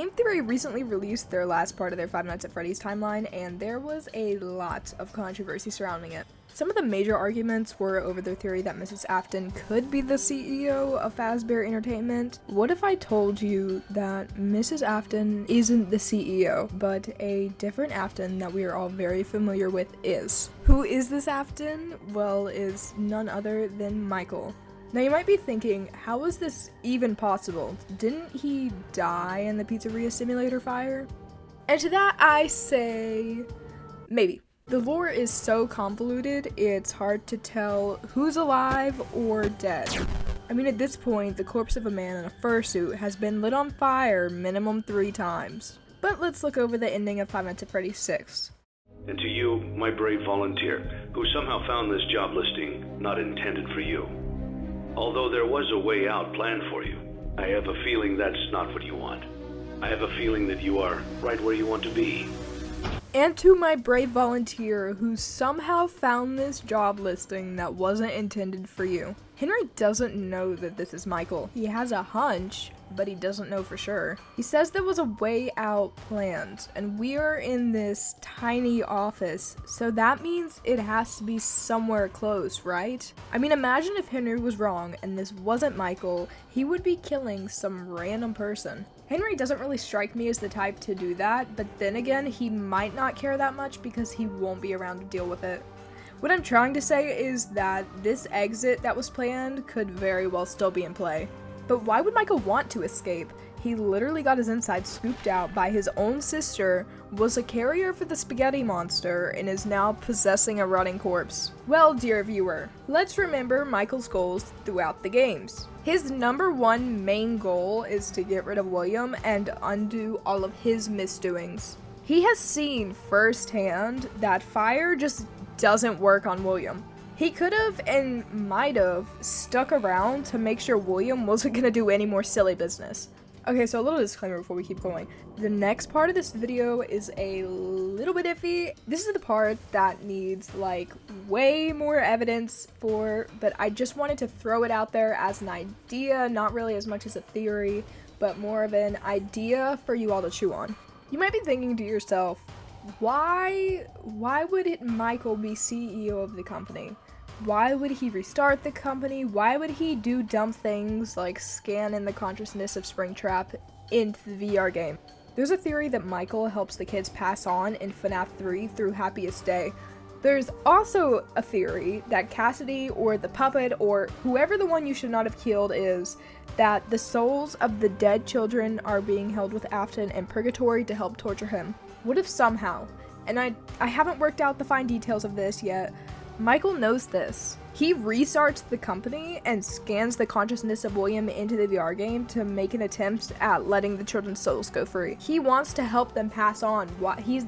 Game Theory recently released their last part of their Five Nights at Freddy's timeline, and there was a lot of controversy surrounding it. Some of the major arguments were over their theory that Mrs. Afton could be the CEO of Fazbear Entertainment. What if I told you that Mrs. Afton isn't the CEO, but a different Afton that we are all very familiar with is? Who is this Afton? Well, is none other than Michael. Now you might be thinking, how is this even possible? Didn't he die in the Pizzeria Simulator fire? And to that I say, maybe. The lore is so convoluted, it's hard to tell who's alive or dead. I mean, at this point, the corpse of a man in a fursuit has been lit on fire minimum 3 times. But let's look over the ending of Five Nights at Freddy's 6. And to you, my brave volunteer, who somehow found this job listing not intended for you. Although there was a way out planned for you, I have a feeling that's not what you want. I have a feeling that you are right where you want to be. And to my brave volunteer who somehow found this job listing that wasn't intended for you. Henry doesn't know that this is Michael. He has a hunch, but he doesn't know for sure. He says there was a way out planned, and we are in this tiny office, so that means it has to be somewhere close, right? I mean, imagine if Henry was wrong and this wasn't Michael, he would be killing some random person. Henry doesn't really strike me as the type to do that, but then again, he might not care that much because he won't be around to deal with it. What I'm trying to say is that this exit that was planned could very well still be in play. But why would Michael want to escape? He literally got his insides scooped out by his own sister, was a carrier for the spaghetti monster, and is now possessing a rotting corpse. Well, dear viewer, let's remember Michael's goals throughout the games. His #1 main goal is to get rid of William and undo all of his misdoings. He has seen firsthand that fire just doesn't work on William. He could have and might have stuck around to make sure William wasn't gonna do any more silly business. Okay, so a little disclaimer before we keep going. The next part of this video is a little bit iffy. This is the part that needs like way more evidence for, but I just wanted to throw it out there as an idea, not really as much as a theory, but more of an idea for you all to chew on. You might be thinking to yourself, why would Michael be CEO of the company? Why would he restart the company? Why would he do dumb things like scan in the consciousness of Springtrap into the VR game? There's a theory that Michael helps the kids pass on in FNAF 3 through Happiest Day. There's also a theory that Cassidy or the puppet or whoever the one you should not have killed is, that the souls of the dead children are being held with Afton in purgatory to help torture him. What if somehow, and I haven't worked out the fine details of this yet, Michael knows this. He restarts the company and scans the consciousness of William into the VR game to make an attempt at letting the children's souls go free. He wants to help them pass on.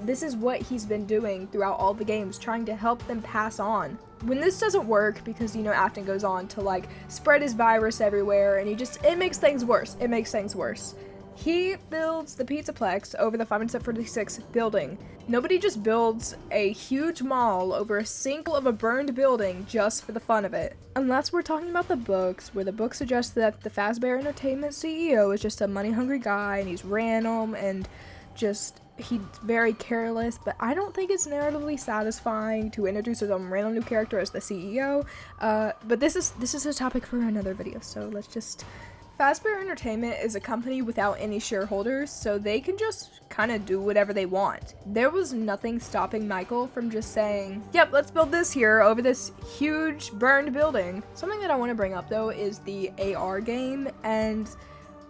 This is what he's been doing throughout all the games, trying to help them pass on. When this doesn't work, because Afton goes on to like spread his virus everywhere, and it makes things worse. It makes things worse. He builds the Pizzaplex over the Five Nights at Freddy's 6 building. Nobody just builds a huge mall over a single of a burned building just for the fun of it. Unless we're talking about the books, where the book suggests that the Fazbear Entertainment CEO is just a money-hungry guy and he's random and he's very careless, but I don't think it's narratively satisfying to introduce some random new character as the CEO. But this is a topic for another video, so let's just... Fazbear Entertainment is a company without any shareholders, so they can just kind of do whatever they want. There was nothing stopping Michael from just saying, yep, let's build this here over this huge burned building. Something that I want to bring up though is the AR game, and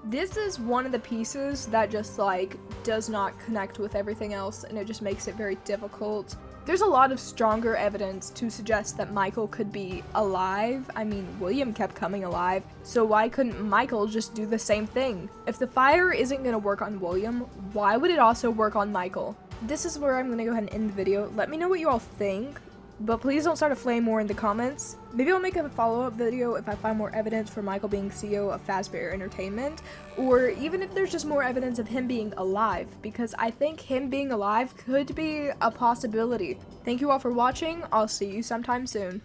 this is one of the pieces that just like does not connect with everything else, and it just makes it very difficult. There's a lot of stronger evidence to suggest that Michael could be alive. I mean, William kept coming alive, so why couldn't Michael just do the same thing? If the fire isn't gonna work on William, why would it also work on Michael? This is where I'm gonna go ahead and end the video. Let me know what you all think, but please don't start a flame war in the comments. Maybe I'll make a follow-up video if I find more evidence for Michael being CEO of Fazbear Entertainment, or even if there's just more evidence of him being alive, because I think him being alive could be a possibility. Thank you all for watching. I'll see you sometime soon.